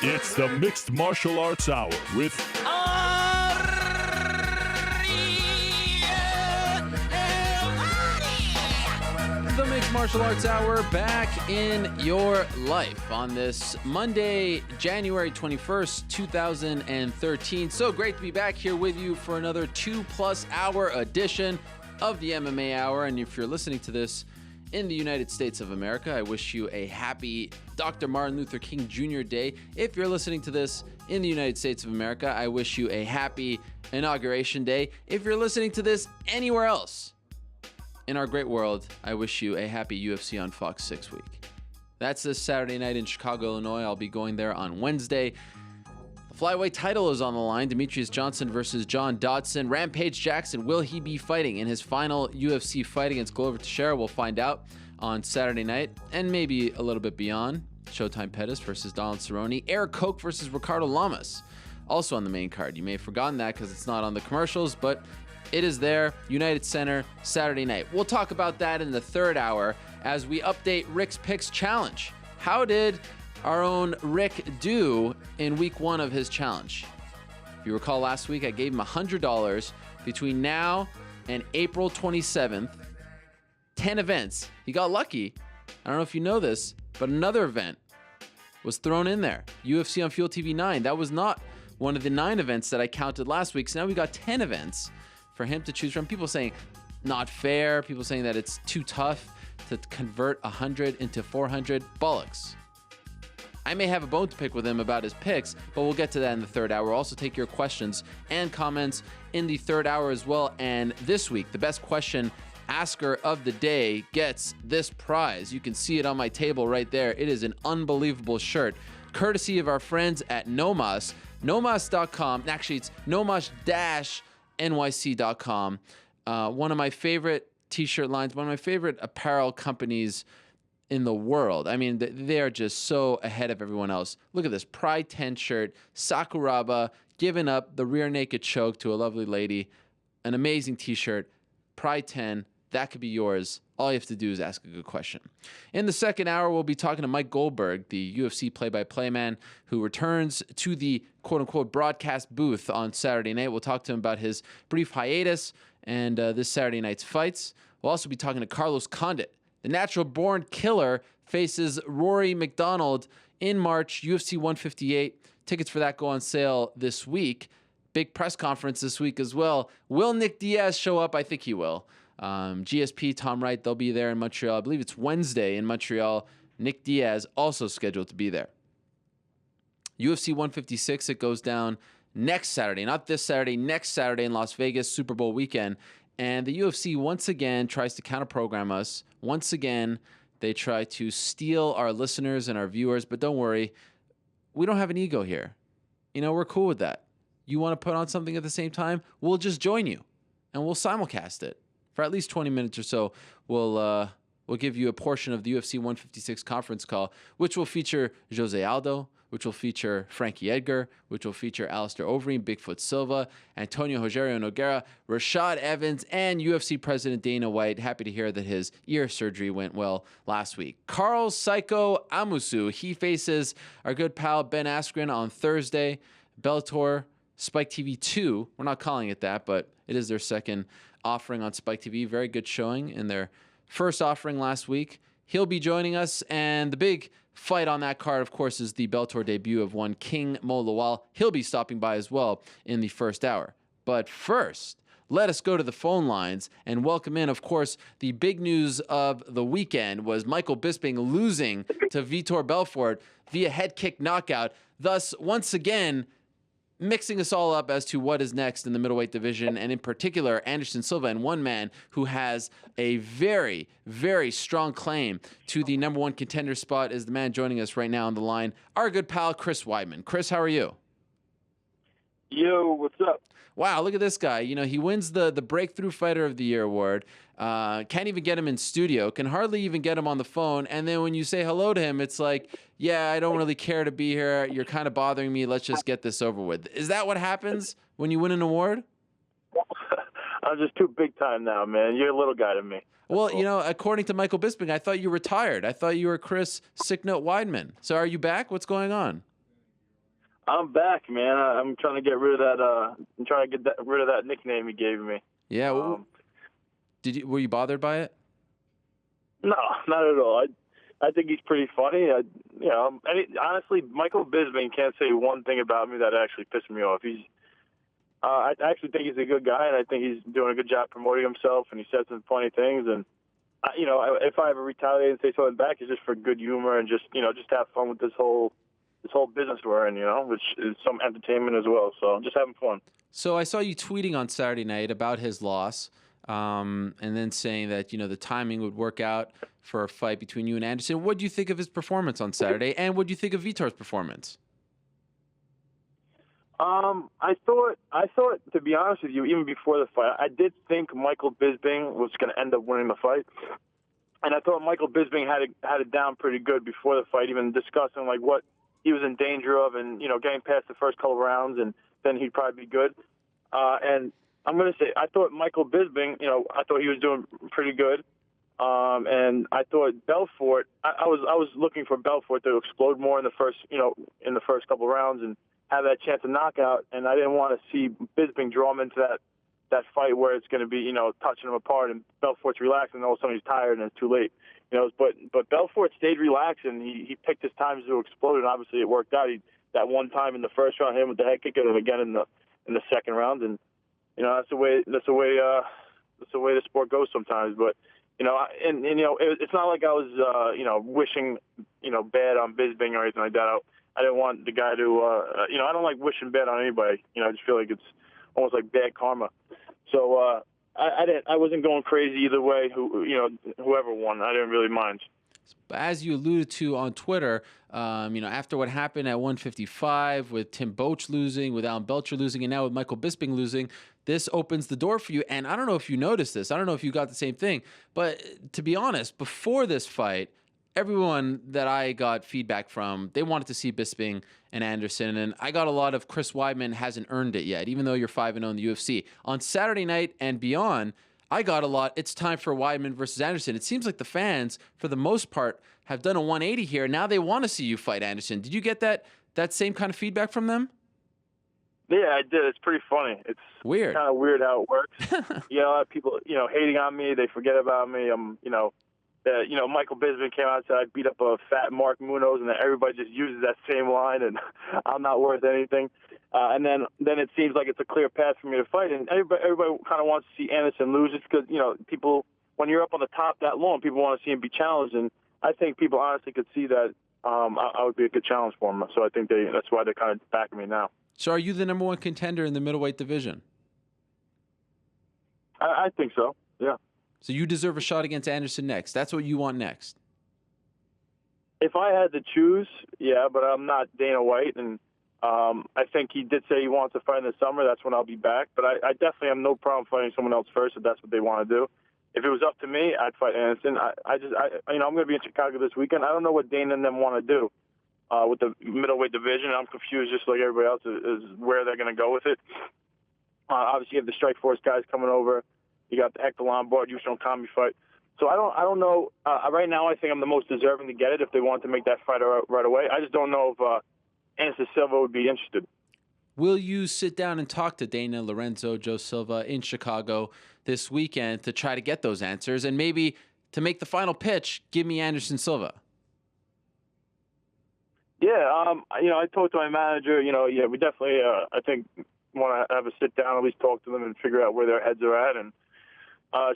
It's the Mixed Martial Arts Hour with the Mixed Martial Arts Hour back in your life on this Monday, January 21st, 2013. So great to be back here with you for another 2+ hour edition of the MMA Hour. And if you're listening to this in the United States of America, I wish you a happy Dr. Martin Luther King Jr. Day. If you're listening to this in the United States of America, I wish you a happy Inauguration Day. If you're listening to this anywhere else in our great world, I wish you a happy UFC on Fox 6 week. That's this Saturday night in Chicago, Illinois. I'll be going there on Wednesday. The flyweight title is on the line. Demetrius Johnson versus John Dodson. Rampage Jackson, will he be fighting in his final UFC fight against Glover Teixeira? We'll find out on Saturday night and maybe a little bit beyond. Showtime Pettis versus Donald Cerrone. Eric Koch versus Ricardo Lamas, also on the main card. You may have forgotten that because it's not on the commercials, but it is there. United Center, Saturday night. We'll talk about that in the third hour as we update Rick's Picks Challenge. How did our own Rick do in week one of his challenge? If you recall last week, I gave him $100 between now and April 27th. 10 events. He got lucky. I don't know if you know this, but another event was thrown in there. UFC on Fuel TV 9. That was not one of the 9 events that I counted last week. So now we got 10 events for him to choose from. People saying not fair. People saying that it's too tough to convert 100 into 400. Bollocks. I may have a bone to pick with him about his picks, but we'll get to that in the third hour. We'll also take your questions and comments in the third hour as well. And this week, the best question asker of the day gets this prize. You can see it on my table right there. It is an unbelievable shirt, courtesy of our friends at Nomos. Nomos.com. Actually, it's Nomos-NYC.com. One of my favorite t-shirt lines, one of my favorite apparel companies in the world. I mean, they are just so ahead of everyone else. Look at this Pride 10 shirt, Sakuraba giving up the rear naked choke to a lovely lady. An amazing t-shirt, Pride 10. That could be yours. All you have to do is ask a good question. In the second hour, we'll be talking to Mike Goldberg, the UFC play-by-play man who returns to the quote-unquote broadcast booth on Saturday night. We'll talk to him about his brief hiatus and this Saturday night's fights. We'll also be talking to Carlos Condit. The natural-born killer faces Rory McDonald in March, UFC 158. Tickets for that go on sale this week. Big press conference this week as well. Will Nick Diaz show up? I think he will. GSP, Tom Wright, they'll be there in Montreal. I believe it's Wednesday in Montreal. Nick Diaz also scheduled to be there. UFC 156, it goes down next Saturday. Not this Saturday, next Saturday in Las Vegas, Super Bowl weekend. And the UFC once again tries to counter-program us. Once again, they try to steal our listeners and our viewers. But don't worry, we don't have an ego here. You know, we're cool with that. You want to put on something at the same time? We'll just join you, and we'll simulcast it. For at least 20 minutes or so, we'll give you a portion of the UFC 156 conference call, which will feature Jose Aldo, which will feature Frankie Edgar, which will feature Alistair Overeem, Bigfoot Silva, Antonio Rogerio Nogueira, Rashad Evans, and UFC President Dana White. Happy to hear that his ear surgery went well last week. Carl Psycho Amusu, he faces our good pal Ben Askren on Thursday. Bellator Spike TV 2, we're not calling it that, but it is their second offering on Spike TV. Very good showing in their first offering last week. He'll be joining us, and the big fight on that card, of course, is the Bellator debut of one King Mo Lawal. He'll be stopping by as well in the first hour. But first, let us go to the phone lines and welcome in, of course, the big news of the weekend was Michael Bisping losing to Vitor Belfort via head kick knockout. Thus, once again, mixing us all up as to what is next in the middleweight division, and in particular, Anderson Silva, and one man who has a very, very strong claim to the number one contender spot is the man joining us right now on the line, our good pal, Chris Weidman. Chris, how are you? Yo, what's up? Wow, look at this guy. You know, he wins the Breakthrough Fighter of the Year award. Can't even get him in studio. Can hardly even get him on the phone. And then when you say hello to him, it's like, yeah, I don't really care to be here. You're kind of bothering me. Let's just get this over with. Is that what happens when you win an award? I'm just too big time now, man. You're a little guy to me. Well, you know, according to Michael Bisping, I thought you retired. I thought you were Chris Sicknote Weidman. So are you back? What's going on? I'm back, man. I'm trying to get rid of that. I'm trying to get rid of that nickname he gave me. Yeah. Were you bothered by it? No, not at all. I think he's pretty funny. Honestly, Michael Bisping can't say one thing about me that actually pissed me off. I actually think he's a good guy, and I think he's doing a good job promoting himself, and he says some funny things. And if I ever retaliate and say something back, it's just for good humor and just have fun with this whole business we're in, which is some entertainment as well. So just having fun. So I saw you tweeting on Saturday night about his loss, and then saying that the timing would work out for a fight between you and Anderson. What do you think of his performance on Saturday, and what do you think of Vitor's performance? I thought, to be honest with you, even before the fight, I did think Michael Bisping was going to end up winning the fight, and I thought Michael Bisping had it down pretty good before the fight, even discussing like what he was in danger of, and getting past the first couple rounds, and then he'd probably be good. And I'm going to say, I thought Michael Bisping, I thought he was doing pretty good. And I thought Belfort, I was looking for Belfort to explode more in the first couple rounds and have that chance of knockout. And I didn't want to see Bisping draw him into that fight where it's going to be, touching him apart and Belfort's relaxing and all of a sudden he's tired and it's too late. But Belfort stayed relaxed and he picked his times to explode, and obviously it worked out. That one time in the first round, hit him with the head kick, and then again in the second round, and that's the way the sport goes sometimes. But it's not like I was wishing bad on Bisping or anything like that. I didn't want the guy to I don't like wishing bad on anybody. I just feel like it's almost like bad karma. So I wasn't going crazy either way. Whoever won, I didn't really mind. But as you alluded to on Twitter, after what happened at 155 with Tim Boetsch losing, with Alan Belcher losing, and now with Michael Bisping losing, this opens the door for you. And I don't know if you noticed this. I don't know if you got the same thing. But to be honest, before this fight, everyone that I got feedback from, they wanted to see Bisping and Anderson. And I got a lot of Chris Weidman hasn't earned it yet, even though you're 5-0 in the UFC. On Saturday night and beyond, I got a lot, it's time for Weidman versus Anderson. It seems like the fans, for the most part, have done a 180 here. Now they want to see you fight Anderson. Did you get that same kind of feedback from them? Yeah, I did. It's pretty funny. It's weird. Kind of weird how it works. People, hating on me. They forget about me. Michael Bisping came out and said I beat up a fat Mark Munoz, and then everybody just uses that same line, and I'm not worth anything. And then it seems like it's a clear path for me to fight, and everybody kind of wants to see Anderson lose. It's because people, when you're up on the top that long, people want to see him be challenged, and I think people honestly could see that I would be a good challenge for him. So I think that's why they're kind of backing me now. So are you the number one contender in the middleweight division? I think so. Yeah. So you deserve a shot against Anderson next. That's what you want next. If I had to choose, yeah, but I'm not Dana White, and I think he did say he wants to fight in the summer. That's when I'll be back. But I definitely have no problem fighting someone else first if that's what they want to do. If it was up to me, I'd fight Anderson. I'm going to be in Chicago this weekend. I don't know what Dana and them want to do with the middleweight division. I'm confused, just like everybody else, is where they're going to go with it. Obviously, you have the Strikeforce guys coming over. You got the Hector Lombard, Yushin Okami fight. So I don't know. Right now, I think I'm the most deserving to get it if they want to make that fight right away. I just don't know if Anderson Silva would be interested. Will you sit down and talk to Dana, Lorenzo, Joe Silva in Chicago this weekend to try to get those answers, and maybe to make the final pitch, give me Anderson Silva? Yeah, I talked to my manager. We definitely, I think, want to have a sit down, at least talk to them and figure out where their heads are at, and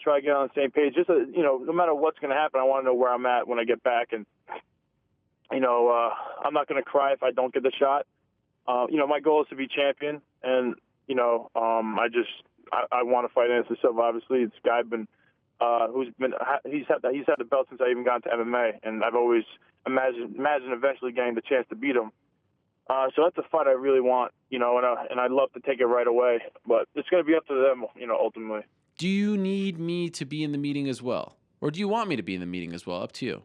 try to get on the same page. Just no matter what's going to happen, I want to know where I'm at when I get back, and I'm not going to cry if I don't get the shot. My goal is to be champion, and I want to fight Anderson Silva. Obviously, it's a guy he's had the belt since I even got into MMA, and I've always imagined eventually getting the chance to beat him. So that's a fight I really want, and I'd love to take it right away, but it's going to be up to them, ultimately. Do you need me to be in the meeting as well, or do you want me to be in the meeting as well? Up to you.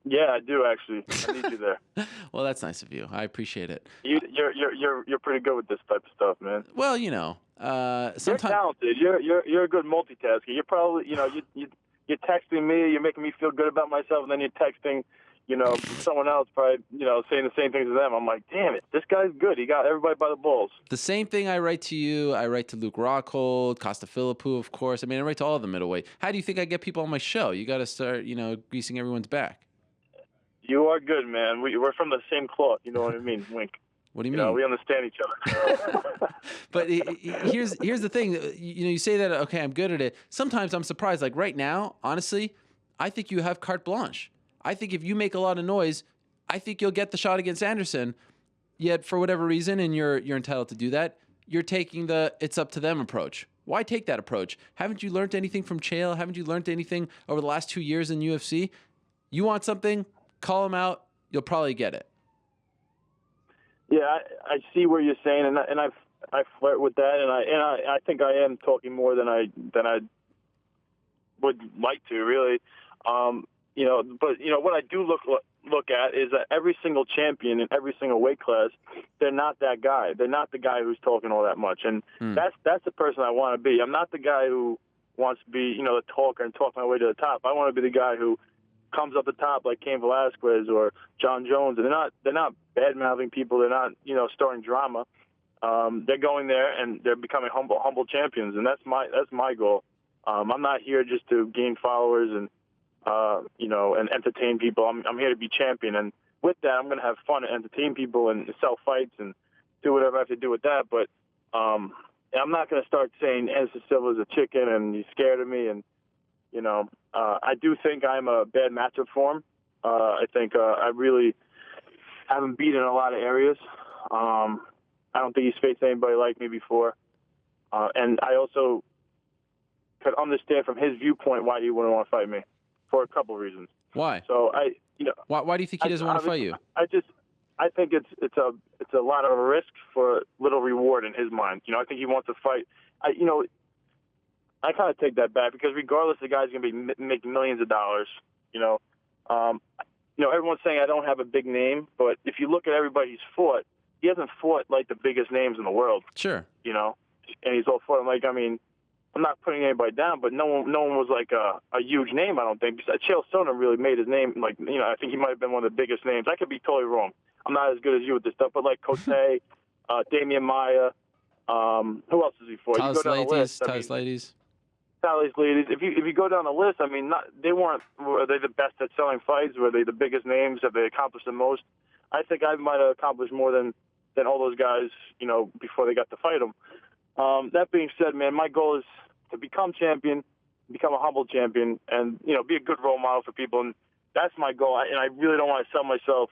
Yeah, I do actually. I need you there. Well, that's nice of you. I appreciate it. You're pretty good with this type of stuff, man. Well, sometimes you're talented. You're a good multitasker. You're probably you're texting me. You're making me feel good about myself, and then you're texting someone else probably, saying the same things to them. I'm like, damn it, this guy's good. He got everybody by the balls. The same thing I write to you. I write to Luke Rockhold, Costa Philippou, of course. I mean, I write to all the middleweight. How do you think I get people on my show? You got to start, greasing everyone's back. You are good, man. We're from the same cloth. You know what I mean? Wink. What do you mean? We understand each other. But here's the thing. You say that, okay, I'm good at it. Sometimes I'm surprised. Like right now, honestly, I think you have carte blanche. I think if you make a lot of noise, I think you'll get the shot against Anderson. Yet for whatever reason, and you're entitled to do that, you're taking the it's up to them approach. Why take that approach? Haven't you learned anything from Chael? Haven't you learned anything over the last 2 years in UFC? You want something, call them out. You'll probably get it. Yeah, I see what you're saying, and I flirt with that, and I think I am talking more than I would like to, really. But what I do look at is that every single champion in every single weight class, they're not that guy. They're not the guy who's talking all that much, and that's the person I want to be. I'm not the guy who wants to be, the talker and talk my way to the top. I want to be the guy who comes up the top like Cain Velasquez or John Jones. And they're not bad-mouthing people. They're not, starting drama. They're going there and they're becoming humble champions, and that's my goal. I'm not here just to gain followers and and entertain people. I'm here to be champion, and with that, I'm going to have fun and entertain people and sell fights and do whatever I have to do with that. But I'm not going to start saying Anderson Silva is a chicken and he's scared of me. And I do think I'm a bad matchup for him. I think I really haven't beaten in a lot of areas. I don't think he's faced anybody like me before. And I also could understand from his viewpoint why he wouldn't want to fight me for a couple of reasons. Why? So why do you think he doesn't want to fight you? I think it's a lot of risk for little reward in his mind. I think he wants to fight. I kind of take that back because regardless, the guy's going to be making millions of dollars. Everyone's saying I don't have a big name, but if you look at everybody he's fought, he hasn't fought like the biggest names in the world. Sure. And he's all fought. I'm not putting anybody down, but no one was like a huge name, I don't think. Chael Sonnen really made his name. I think he might have been one of the biggest names. I could be totally wrong. I'm not as good as you with this stuff, but like Cote, Damian Maia, who else is he for? Thales Ladies. If you go down the list, were they the best at selling fights? Were they the biggest names? Have they accomplished the most? I think I might have accomplished more than all those guys, before they got to fight them. That being said, man, my goal is to become champion, become a humble champion, and, be a good role model for people. And that's my goal. And I really don't want to sell myself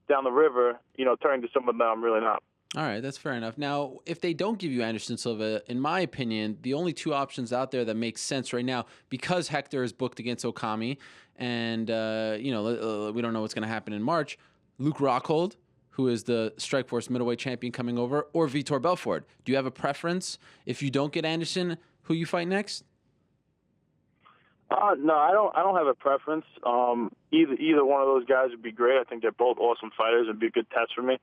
down the river, turning to someone that I'm really not. All right, that's fair enough. Now, if they don't give you Anderson Silva, in my opinion, the only two options out there that make sense right now, because Hector is booked against Okami, and we don't know what's going to happen in March, Luke Rockhold, who is the Strikeforce middleweight champion coming over, or Vitor Belfort. Do you have a preference? If you don't get Anderson, who you fight next? No, I don't have a preference. Either one of those guys would be great. I think they're both awesome fighters. It'd be a good test for me.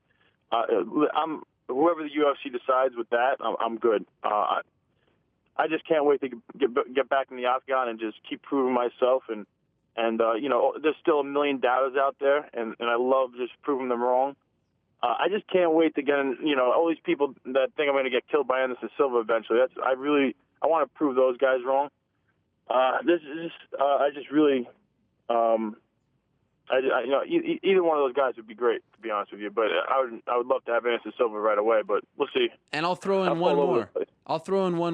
Whoever the UFC decides with that, I'm good. I just can't wait to get back in the octagon and just keep proving myself. And there's still a million doubters out there, and I love just proving them wrong. I just can't wait to get in. All these people that think I'm going to get killed by Anderson Silva eventually. I want to prove those guys wrong. Either one of those guys would be great, to be honest with you. But I would love to have Anderson Silva right away. But we'll see. And I'll throw in one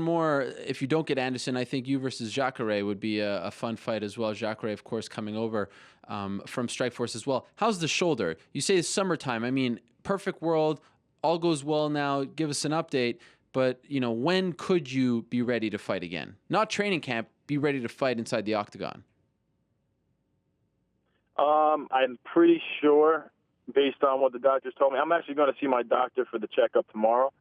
more. If you don't get Anderson, I think you versus Jacare would be a fun fight as well. Jacare, of course, coming over from Strikeforce as well. How's the shoulder? You say it's summertime. I mean, perfect world, all goes well now. Give us an update. But when could you be ready to fight again? Not training camp. Be ready to fight inside the octagon. I'm pretty sure, based on what the doctors told me. I'm actually going to see my doctor for the checkup tomorrow.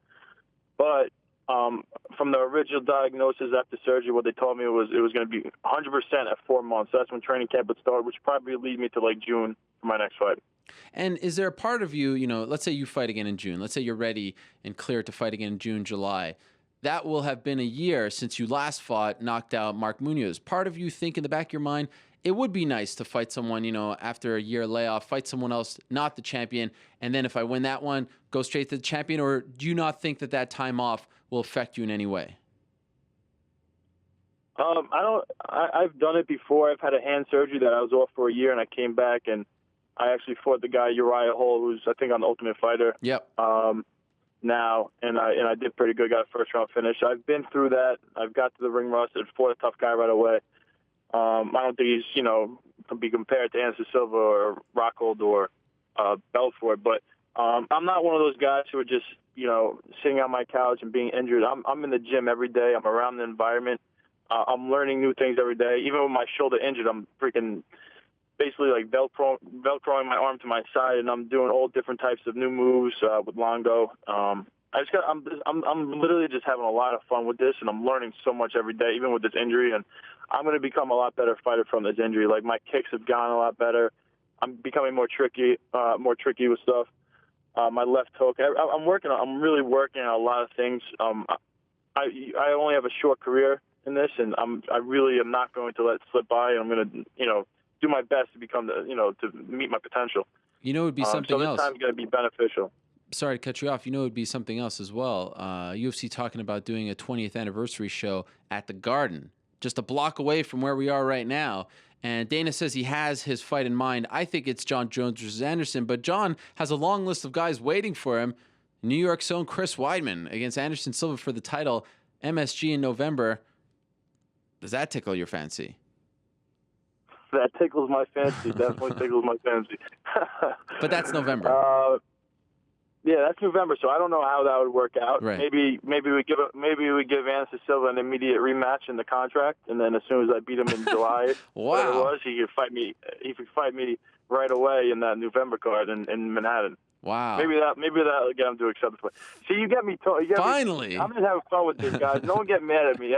But from the original diagnosis after surgery, what they told me was it was going to be 100% at 4 months. That's when training camp would start, which probably lead me to like June for my next fight. And is there a part of you, let's say you fight again in June. Let's say you're ready and clear to fight again in June, July. That will have been a year since you last fought, knocked out Mark Munoz. Part of you think in the back of your mind, it would be nice to fight someone, after a year layoff, fight someone else, not the champion, and then if I win that one, go straight to the champion? Or do you not think that time off will affect you in any way? I've done it before. I've had a hand surgery that I was off for a year, and I came back, and I actually fought the guy Uriah Hall, who's I think on the Ultimate Fighter. Yep. Now, and I did pretty good. Got a first round finish. I've been through that. I've got to the ring rust and fought a tough guy right away. I don't think he's can be compared to Anderson Silva or Rockhold or Belfort, but I'm not one of those guys who are just sitting on my couch and being injured. I'm in the gym every day. I'm around the environment. I'm learning new things every day. Even with my shoulder injured, I'm freaking basically like velcroing my arm to my side, and I'm doing all different types of new moves with Longo. I'm literally just having a lot of fun with this, and I'm learning so much every day, even with this injury. And I'm going to become a lot better fighter from this injury. Like my kicks have gone a lot better. I'm becoming more tricky with stuff. My left hook. I'm really working on a lot of things. I only have a short career in this, and I really am not going to let it slip by. I'm going to, do my best to become to meet my potential. It would be something else. So this time's going to be beneficial. Sorry to cut you off. It would be something else as well. UFC talking about doing a 20th anniversary show at the Garden, just a block away from where we are right now. And Dana says he has his fight in mind. I think it's John Jones versus Anderson, but John has a long list of guys waiting for him. New York's own Chris Weidman against Anderson Silva for the title, MSG in November. Does that tickle your fancy? That tickles my fancy. Definitely tickles my fancy. But that's November. Yeah, that's November. So I don't know how that would work out. Right. Maybe we give Anderson Silva an immediate rematch in the contract, and then as soon as I beat him in July, whatever it was, he could fight me. He could fight me right away in that November card in Manhattan. Wow. Maybe that'll get him to accept the fight. See, you get me. Finally. I'm just having fun with this, guys. No one get mad at me.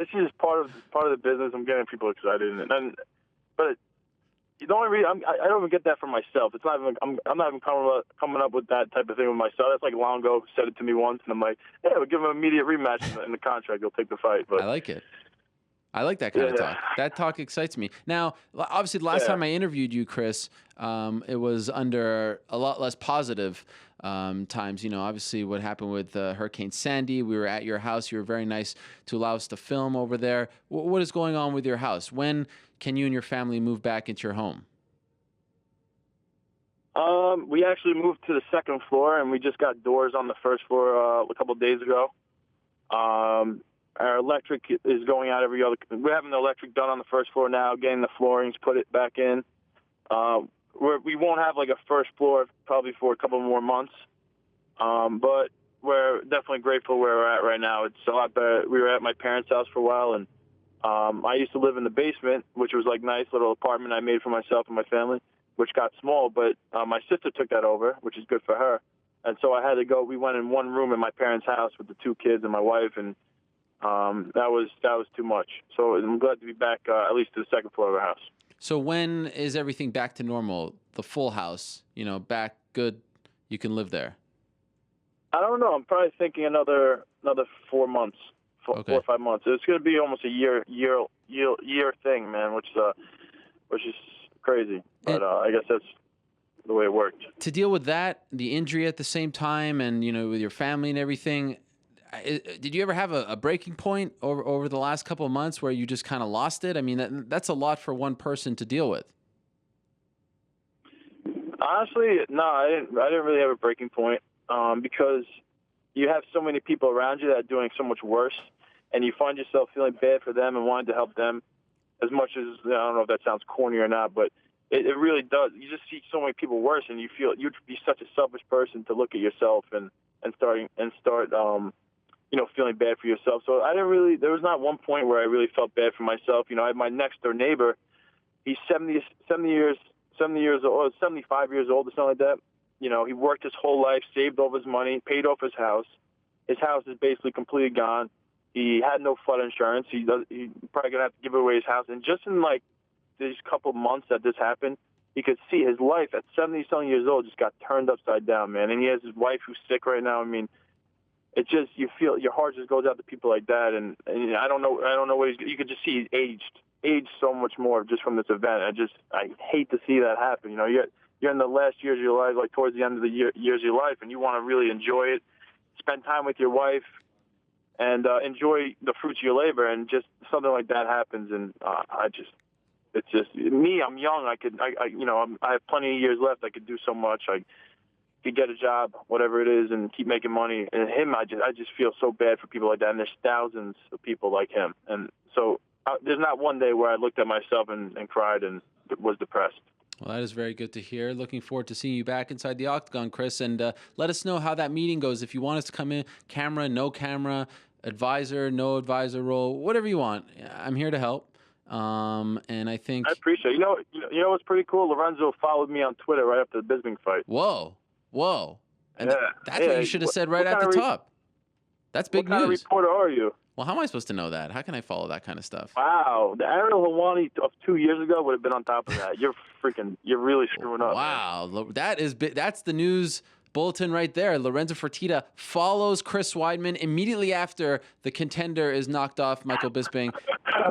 This is part of the business. I'm getting people excited, but the only reason I don't even get that for myself. It's not even I'm not even coming up with that type of thing with myself. That's like Longo said it to me once, and I'm like, yeah, we'll give him an immediate rematch in the contract. He'll take the fight. But I like it. I like that kind of talk. That talk excites me. Now, obviously, the last time I interviewed you, Chris, it was under a lot less positive times. Obviously, what happened with Hurricane Sandy. We were at your house. You were very nice to allow us to film over there. What is going on with your house? When can you and your family move back into your home? We actually moved to the second floor, and we just got doors on the first floor a couple of days ago. Our electric is going out every other. We're having the electric done on the first floor now, getting the floorings put it back in. We won't have like a first floor probably for a couple more months, but we're definitely grateful where we're at right now. It's a lot better. We were at my parents' house for a while, and I used to live in the basement, which was like nice little apartment I made for myself and my family, which got small, but my sister took that over, which is good for her. And so I had to go. We went in one room in my parents' house with the two kids and my wife, and that was too much. So I'm glad to be back at least to the second floor of our house. So when is everything back to normal? The full house, back good, you can live there? I don't know. I'm probably thinking another 4 months, 4 or 5 months. It's going to be almost a year thing, man, which is crazy. But I guess that's the way it worked. To deal with that, the injury at the same time, and with your family and everything, did you ever have a breaking point over the last couple of months where you just kind of lost it? I mean, that's a lot for one person to deal with. Honestly, no, I didn't really have a breaking point because you have so many people around you that are doing so much worse, and you find yourself feeling bad for them and wanting to help them as much as, I don't know if that sounds corny or not, but it really does. You just see so many people worse, and you feel you'd be such a selfish person to look at yourself and start feeling bad for yourself. So there was not one point where I really felt bad for myself. I had my next door neighbor. He's 70 years old, 75 years old or something like that. He worked his whole life, saved all his money, paid off his house. His house is basically completely gone. He had no flood insurance. He's probably going to have to give away his house. And just in like these couple months that this happened, you could see his life at 70-something years old just got turned upside down, man. And he has his wife who's sick right now. I mean, it's just, you feel your heart just goes out to people like that. And I don't know what you could just see he's aged. aged so much more just from this event. I hate to see that happen. You know, you're in the last years of your life, like towards the end of the years of your life, and you want to really enjoy it, spend time with your wife, and enjoy the fruits of your labor. And just something like that happens, and it's just me. I'm young. I have plenty of years left. I could do so much. I could get a job, whatever it is, and keep making money. And him, I just feel so bad for people like that. And there's thousands of people like him. And so there's not one day where I looked at myself and cried and was depressed. Well, that is very good to hear. Looking forward to seeing you back inside the octagon, Chris. And let us know how that meeting goes. If you want us to come in, camera, no camera, advisor, no advisor role, whatever you want. I'm here to help. And I think I appreciate it. You know what's pretty cool? Lorenzo followed me on Twitter right after the Bisping fight. Whoa. And yeah. That's what you should have said right at the top. That's big news. What kind of reporter are you? Well, how am I supposed to know that? How can I follow that kind of stuff? Wow. The Ariel Helwani of 2 years ago would have been on top of that. You're really screwing up. Wow. Man. That's the news bulletin right there. Lorenzo Fertitta follows Chris Weidman immediately after the contender is knocked off Michael Bisping.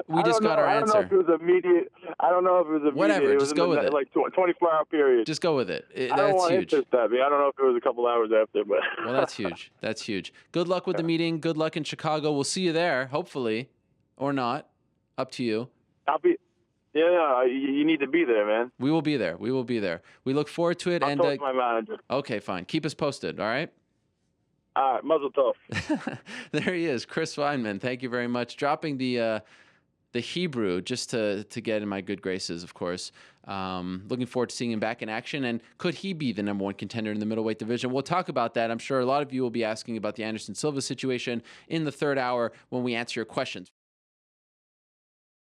We just got our answer. I don't know if it was immediate. Whatever, just go with it. Like 24-hour period. Just go with it. That's huge. I don't know if it was a couple hours after, but well, that's huge. That's huge. Good luck with the meeting. Good luck in Chicago. We'll see you there, hopefully, or not. Up to you. I'll be. Yeah, you need to be there, man. We will be there. We look forward to it. I'll talk to my manager. Okay, fine. Keep us posted. All right. All right, muzzle tough. There he is, Chris Weidman. Thank you very much. Dropping the Hebrew just to get in my good graces, of course. Looking forward to seeing him back in action. And could he be the number one contender in the middleweight division? We'll talk about that. I'm sure a lot of you will be asking about the Anderson Silva situation in the third hour when we answer your questions.